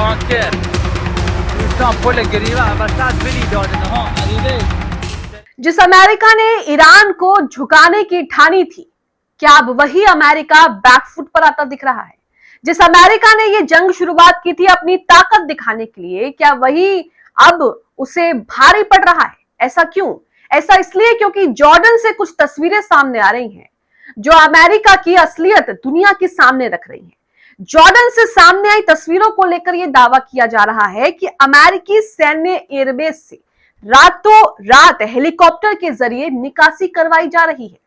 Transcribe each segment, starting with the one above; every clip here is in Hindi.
saker som Polygriva Assad vill. जिस अमेरिका ने ईरान को झुकाने की ठानी थी, क्या अब वही अमेरिका बैकफुट पर आता दिख रहा है? जिस अमेरिका ने ये जंग शुरुआत की थी अपनी ताकत दिखाने के लिए, क्या वही अब उसे भारी पड़ रहा है? ऐसा क्यों? ऐसा इसलिए क्योंकि जॉर्डन से कुछ तस्वीरें सामने आ रही हैं जो अमेरिका की असलियत दुनिया के सामने रख रही हैं। जॉर्डन से सामने आई तस्वीरों को लेकर यह दावा किया जा रहा है कि अमेरिकी सैन्य एयरबेस से रातों रात हेलीकॉप्टर के जरिए निकासी करवाई जा रही है।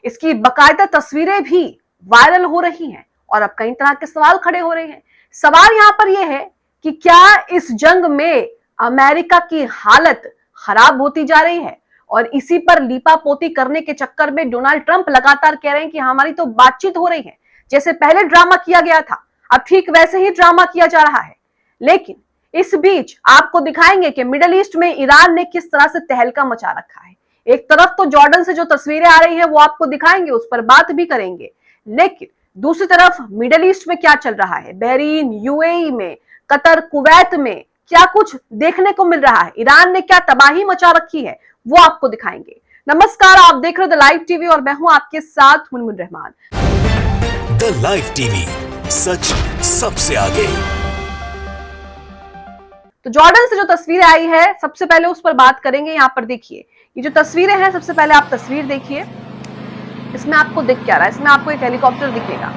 इसकी बाकायदा तस्वीरें भी वायरल हो रही हैं और अब कई तरह के सवाल खड़े हो रहे हैं। सवाल यहां पर यह है कि क्या इस जंग में अमेरिका की हालत खराब होती जा रही है और इसी पर लीपापोती करने के चक्कर में डोनाल्ड ट्रंप लगातार कह रहे हैं कि हमारी तो बातचीत हो रही है, जैसे पहले ड्रामा किया गया था अब ठीक वैसे ही ड्रामा किया जा रहा है। लेकिन इस बीच आपको दिखाएंगे कि मिडिल ईस्ट में ईरान ने किस तरह से तहलका मचा रखा है। एक तरफ तो जॉर्डन से जो तस्वीरें आ रही हैं वो आपको दिखाएंगे, उस पर बात भी करेंगे, लेकिन दूसरी तरफ मिडिल ईस्ट में क्या चल रहा है, बहरीन, यूएई में, कतर, कुवैत में क्या कुछ देखने को मिल रहा है, ईरान ने क्या तबाही मचा रखी है, वो आपको दिखाएंगे। नमस्कार, आप देख रहे द लाइव टीवी और मैं हूं आपके साथ Munmun Rahman. The live TV, सच सबसे आगे। तो जॉर्डन से जो तस्वीरें आई है सबसे पहले उस पर बात करेंगे। यहाँ पर देखिए ये जो तस्वीरें हैं, सबसे पहले आप तस्वीर देखिए, इसमें आपको दिख क्या रहा है? इसमें आपको एक हेलीकॉप्टर दिखेगा।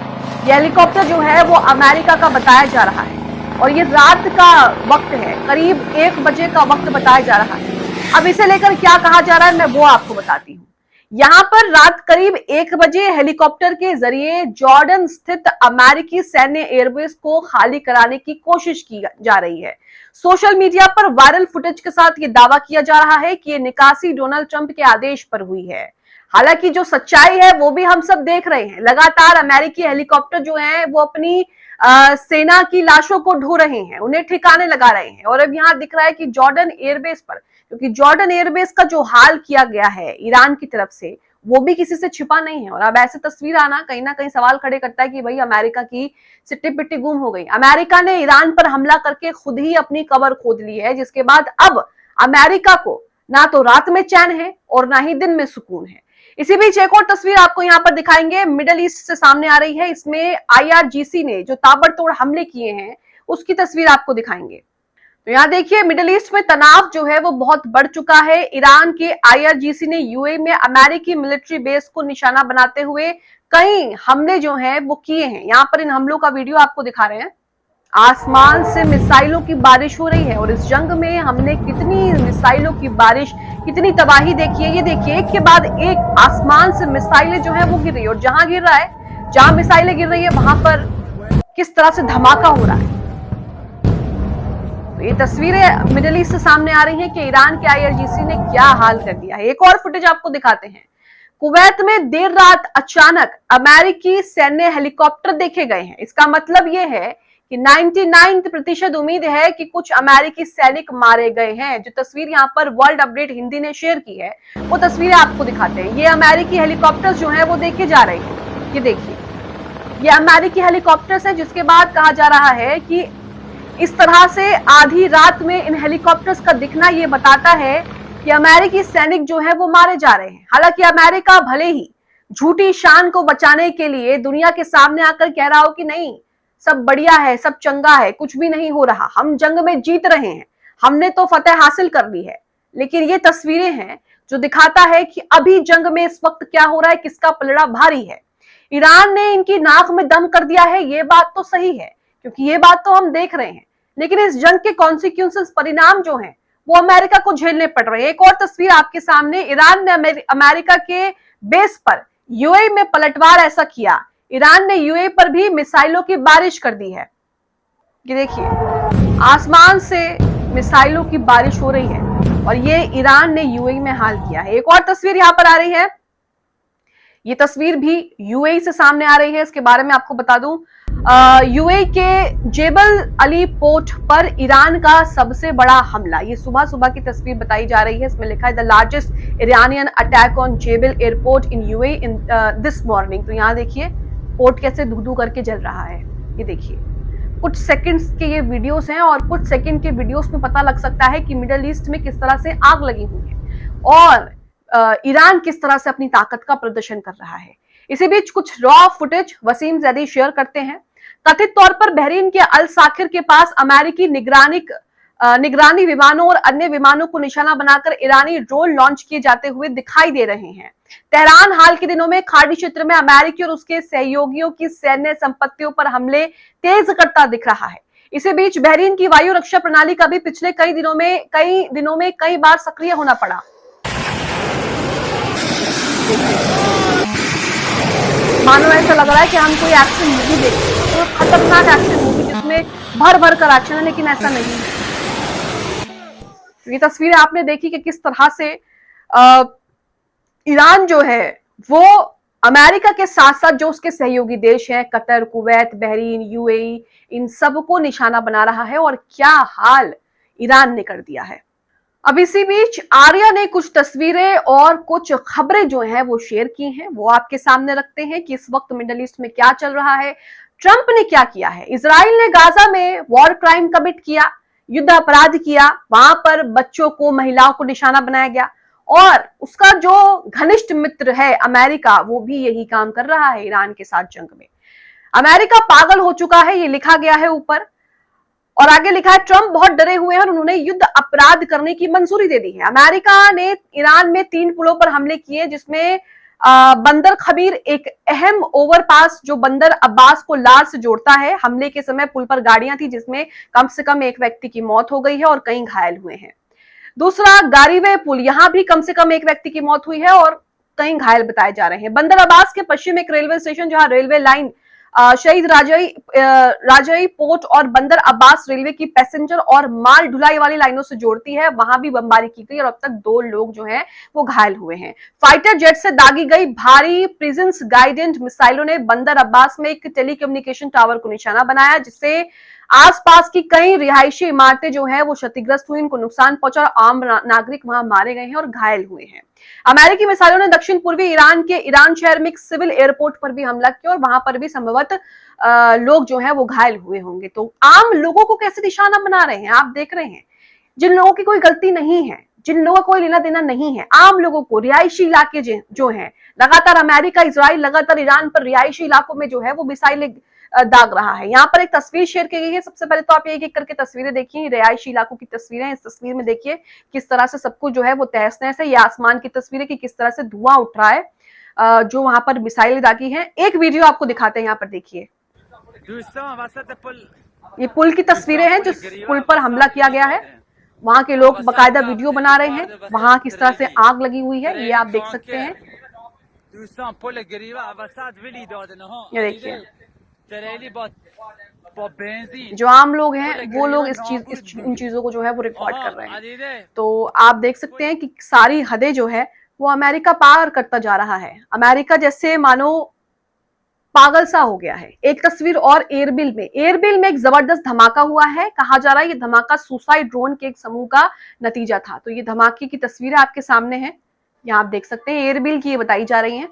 ये हेलीकॉप्टर जो है वो अमेरिका का बताया जा रहा है और ये रात का वक्त है, करीब 1 बजे का वक्त बताया जा रहा है। अब इसे लेकर क्या कहा जा रहा है मैं वो आपको बताती हूँ। यहाँ पर रात करीब 1 बजे हेलीकॉप्टर के जरिए जॉर्डन स्थित अमेरिकी सैन्य एयरबेस को खाली कराने की कोशिश की जा रही है। सोशल मीडिया पर वायरल फुटेज के साथ ये दावा किया जा रहा है कि ये निकासी डोनाल्ड ट्रंप के आदेश पर हुई है। हालांकि जो सच्चाई है वो भी हम सब देख रहे हैं। लगातार अमेरिकी हेलीकॉप्टर जो हैं वो अपनी सेना की लाशों को ढो रहे हैं, उन्हें ठिकाने लगा रहे हैं। और अब यहाँ दिख रहा है कि जॉर्डन एयरबेस पर, क्योंकि जॉर्डन एयरबेस का जो हाल किया गया है ईरान की तरफ से वो भी किसी से छिपा नहीं है। और अब ऐसे तस्वीर आना कहीं ना कहीं सवाल खड़े करता है कि भाई अमेरिका की सिट्टी पिट्टी गुम हो गई। अमेरिका ने ईरान पर हमला करके खुद ही अपनी कब्र खोद ली है, जिसके बाद अब अमेरिका को ना तो रात में चैन है और ना ही दिन में सुकून है। इसी बीच एक और तस्वीर आपको यहाँ पर दिखाएंगे, मिडिल ईस्ट से सामने आ रही है। इसमें IRGC ने जो ताबड़तोड़ हमले किए हैं उसकी तस्वीर आपको दिखाएंगे। तो यहाँ देखिए मिडिल ईस्ट में तनाव जो है वो बहुत बढ़ चुका है। ईरान के IRGC ने यूएई में अमेरिकी मिलिट्री बेस को निशाना बनाते हुए कई हमले जो हैं वो किए हैं। यहाँ पर इन हमलों का वीडियो आपको दिखा रहे हैं। आसमान से मिसाइलों की बारिश हो रही है और इस जंग में हमने कितनी मिसाइलों की बारिश, कितनी तबाही देखी है। ये देखिए एक के बाद एक आसमान से मिसाइलें जो है वो गिर रही है और जहां गिर रहा है, जहां मिसाइलें गिर रही है वहां पर किस तरह से धमाका हो रहा है। ये तस्वीरें मिडिल ईस्ट से सामने आ रही हैं कि ईरान के IRGC ने क्या हाल कर दिया है। एक और फुटेज आपको दिखाते हैं। कुवैत में देर रात अचानक अमेरिकी सैन्य हेलीकॉप्टर देखे गए हैं। इसका मतलब यह है कि 99% उम्मीद है कि कुछ अमेरिकी सैनिक मारे गए हैं। जो तस्वीर यहाँ पर वर्ल्ड अपडेट हिंदी ने शेयर की है वो तस्वीरें आपको दिखाते हैं। ये अमेरिकी हेलीकॉप्टर्स जो हैं वो देखे जा रहे हैं। ये देखिए ये अमेरिकी हेलीकॉप्टर्स हैं, जिसके बाद कहा जा रहा है कि इस तरह से आधी रात में इन हेलीकॉप्टर्स का दिखना ये बताता है कि अमेरिकी सैनिक जो है वो मारे जा रहे हैं। हालांकि अमेरिका भले ही झूठी शान को बचाने के लिए दुनिया के सामने आकर कह रहा हो कि नहीं सब बढ़िया है, सब चंगा है, कुछ भी नहीं हो रहा, हम जंग में जीत रहे हैं, हमने तो फतेह हासिल कर ली है, लेकिन ये तस्वीरें हैं जो दिखाता है कि अभी जंग में इस वक्त क्या हो रहा है, किसका पलड़ा भारी है। ईरान ने इनकी नाक में दम कर दिया है, ये बात तो सही है, क्योंकि ये बात तो हम देख रहे हैं, लेकिन इस जंग के कॉन्सिक्वेंसेस, परिणाम जो हैं वो अमेरिका को झेलने पड़ रहे हैं। एक और तस्वीर आपके सामने, ईरान ने अमेरिका के बेस पर यूएई में पलटवार ऐसा किया, ईरान ने यूएई पर भी मिसाइलों की बारिश कर दी है। ये देखिए आसमान से मिसाइलों की बारिश हो रही है और ये ईरान ने यूएई में हाल किया है। एक और तस्वीर यहाँ पर आ रही है, ये तस्वीर भी यूएई से सामने आ रही है। इसके बारे में आपको बता दूं, यूएई के जेबल अली पोर्ट पर ईरान का सबसे बड़ा हमला, ये सुबह सुबह की तस्वीर बताई जा रही है। इसमें लिखा है the largest Iranian attack on Jebel airport in UAE in this morning. तो यहाँ देखिए पोर्ट कैसे धू धू करके जल रहा है। ये देखिए कुछ सेकंड्स के ये वीडियोस हैं और कुछ सेकंड के वीडियोस में पता लग सकता है कि मिडिल ईस्ट में किस तरह से आग लगी हुई है और ईरान किस तरह से अपनी ताकत का प्रदर्शन कर रहा है। इसी बीच कुछ raw footage Waseem Zaidi share करते हैं। कथित तौर पर बहरीन के अल साखिर के पास अमेरिकी निगरानी विमानों और अन्य विमानों को निशाना बनाकर ईरानी ड्रोन लॉन्च किए जाते हुए दिखाई दे रहे हैं। तेहरान हाल के दिनों में खाड़ी क्षेत्र में अमेरिकी और उसके सहयोगियों की सैन्य संपत्तियों पर हमले तेज करता दिख रहा है। इसी बीच बहरीन की वायु रक्षा प्रणाली का भी पिछले कई दिनों में कई बार सक्रिय होना पड़ा। मानो ऐसा लग रहा है कि हम कोई एक्शन मूवी देख रहे हैं, तो खतरनाक एक्शन मूवी जिसमें भर भर कर एक्शन है, लेकिन ऐसा नहीं है। ये तस्वीरें आपने देखी कि किस तरह से ईरान जो है वो अमेरिका के साथ साथ जो उसके सहयोगी देश हैं, कतर, कुवैत, बहरीन, यूएई, इन सबको निशाना बना रहा है और क्या हाल ईरान ने कर दिया है। अब इसी बीच आर्या ने कुछ तस्वीरें और कुछ खबरें जो हैं वो शेयर की हैं, वो आपके सामने रखते हैं कि इस वक्त मिडिल ईस्ट में क्या चल रहा है, ट्रंप ने क्या किया है। इजराइल ने गाजा में वॉर क्राइम कमिट किया, युद्ध अपराध किया, वहां पर बच्चों को, महिलाओं को निशाना बनाया गया और उसका जो घनिष्ठ मित्र है अमेरिका, वो भी यही काम कर रहा है ईरान के साथ जंग में। अमेरिका पागल हो चुका है, ये लिखा गया है ऊपर। और आगे लिखा है ट्रंप बहुत डरे हुए हैं और उन्होंने युद्ध अपराध करने की मंजूरी दे दी है। अमेरिका ने ईरान में 3 पुलों पर हमले किए, जिसमें बंदर खबीर, एक अहम ओवरपास जो बंदर अब्बास को लार से जोड़ता है। हमले के समय पुल पर गाड़ियां थी जिसमें कम से कम एक व्यक्ति की मौत हो गई है और कई घायल हुए हैं। दूसरा गारीवे पुल, यहां भी कम से कम एक व्यक्ति की मौत हुई है और कई घायल बताए जा रहे हैं। बंदर अब्बास के पश्चिम एक रेलवे स्टेशन जहां रेलवे लाइन शहीद राजई पोर्ट और बंदर अब्बास रेलवे की पैसेंजर और माल ढुलाई वाली लाइनों से जोड़ती है, वहां भी बमबारी की गई और अब तक 2 लोग जो हैं वो घायल हुए हैं। फाइटर जेट से दागी गई भारी प्रिजन्स गाइडेड मिसाइलों ने बंदर अब्बास में एक टेलीकम्युनिकेशन टावर को निशाना बनाया, जिससे आसपास की कई रिहायशी इमारतें जो है वो क्षतिग्रस्त हुई, इनको नुकसान पहुंचा और आम नागरिक वहां मारे गए हैं और घायल हुए हैं। अमेरिकी मिसाइलों ने दक्षिण पूर्वी ईरान के ईरान शहर में एक सिविल एयरपोर्ट पर भी हमला किया और वहां पर भी संभवतः लोग जो है वो घायल हुए होंगे। तो आम लोगों को कैसे निशाना बना रहे हैं, आप देख रहे हैं, जिन लोगों की कोई गलती नहीं है, जिन लोगों को कोई लेना देना नहीं है, आम लोगों को, रिहायशी इलाके जो हैं, लगातार अमेरिका, इजराइल लगातार ईरान पर रिहायशी इलाकों में जो है वो मिसाइलें दाग रहा है। यहाँ पर एक तस्वीर शेयर की गई है। सबसे पहले तो आप एक एक करके तस्वीरें देखिए, रिहायशी इलाकों की तस्वीरें। इस तस्वीर में देखिए किस तरह से सब कुछ जो है वो तहस नहस है। ये आसमान की तस्वीर है कि किस तरह से धुआं उठ रहा है जो वहां पर मिसाइलें दागी हैं। एक वीडियो आपको दिखाते हैं, यहाँ पर देखिए, ये पुल की तस्वीरें हैं जिस पुल पर हमला किया गया है। वहां के लोग बकायदा वीडियो बना रहे हैं, वहां किस तरह से आग लगी हुई है, ये आप देख सकते हैं। ये देखिए, जो आम लोग हैं वो लोग इन चीजों को जो है वो रिकॉर्ड कर रहे हैं। तो आप देख सकते हैं कि सारी हदें जो है वो अमेरिका पार करता जा रहा है। अमेरिका जैसे मानो पागल सा हो गया है। एक तस्वीर और एयरबिल में एक जबरदस्त धमाका हुआ है। कहा जा रहा है ये धमाका सुसाइड ड्रोन के एक समूह का नतीजा था। तो ये धमाके की तस्वीरें आपके सामने है, यहाँ आप देख सकते हैं, एयरबिल की ये बताई जा रही है।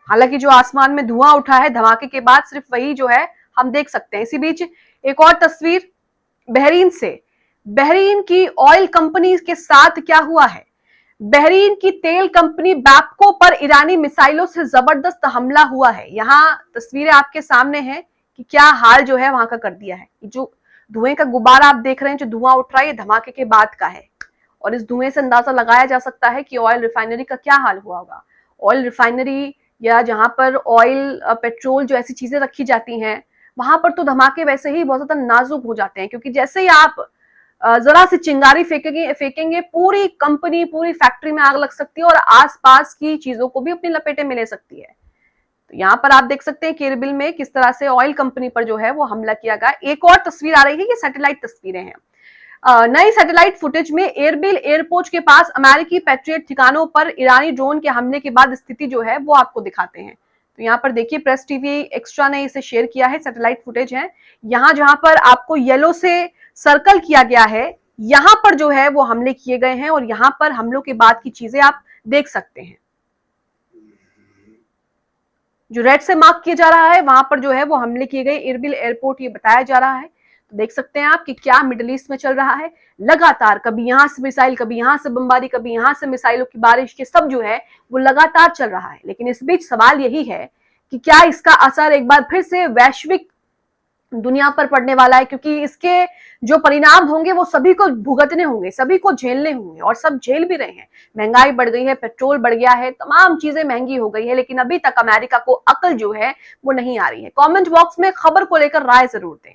हालांकि जो आसमान में धुआं उठा है धमाके के बाद, सिर्फ वही जो है हम देख सकते हैं। इसी बीच एक और तस्वीर बहरीन से। बहरीन की ऑयल कंपनी के साथ क्या हुआ है, बहरीन की तेल कंपनी बैपको पर ईरानी मिसाइलों से जबरदस्त हमला हुआ है। यहाँ तस्वीरें आपके सामने हैं कि क्या हाल जो है वहां का कर दिया है। जो धुएं का गुब्बारा आप देख रहे हैं, जो धुआं उठ रहा है, ये धमाके के बाद का है और इस धुएं से अंदाजा लगाया जा सकता है कि ऑयल रिफाइनरी का क्या हाल हुआ होगा। ऑयल रिफाइनरी या जहां पर ऑयल, पेट्रोल, जो ऐसी चीजें रखी जाती हैं, वहां पर तो धमाके वैसे ही बहुत ज्यादा नाजुक हो जाते हैं, क्योंकि जैसे ही आप जरा सी चिंगारी फेंकेंगे पूरी कंपनी, पूरी फैक्ट्री में आग लग सकती है और आसपास की चीजों को भी अपनी लपेटे में ले सकती है। तो यहाँ पर आप देख सकते हैं केरबिल में किस तरह से ऑयल कंपनी पर जो है वो हमला किया गया। एक और तस्वीर आ रही है, ये सैटेलाइट तस्वीरें हैं। नई सैटेलाइट फुटेज में एयरबिल एयरपोर्ट के पास अमेरिकी पैट्रियट ठिकानों पर ईरानी ड्रोन के हमले के बाद स्थिति जो है वो आपको दिखाते हैं। तो यहाँ पर देखिए, प्रेस टीवी एक्स्ट्रा ने इसे शेयर किया है। सैटेलाइट फुटेज है, यहाँ जहां पर आपको येलो से सर्कल किया गया है, यहाँ पर जो है वो हमले किए गए हैं और यहाँ पर हमलों के बाद की चीजें आप देख सकते हैं। जो रेड से मार्क किया जा रहा है वहां पर जो है वो हमले किए गए, इरबिल एयरपोर्ट ये बताया जा रहा है। तो देख सकते हैं आप कि क्या मिडिल ईस्ट में चल रहा है। लगातार कभी यहां से मिसाइल, कभी यहां से बमबारी, कभी यहां से मिसाइलों की बारिश, ये सब जो है वो लगातार चल रहा है। लेकिन इस बीच सवाल यही है कि क्या इसका असर एक बार फिर से वैश्विक दुनिया पर पड़ने वाला है, क्योंकि इसके जो परिणाम होंगे वो सभी को भुगतने होंगे, सभी को झेलने होंगे, और सब झेल भी रहे हैं। महंगाई बढ़ गई है, पेट्रोल बढ़ गया है, तमाम चीजें महंगी हो गई है, लेकिन अभी तक अमेरिका को अकल जो है वो नहीं आ रही है। कमेंट बॉक्स में खबर को लेकर राय जरूर दें।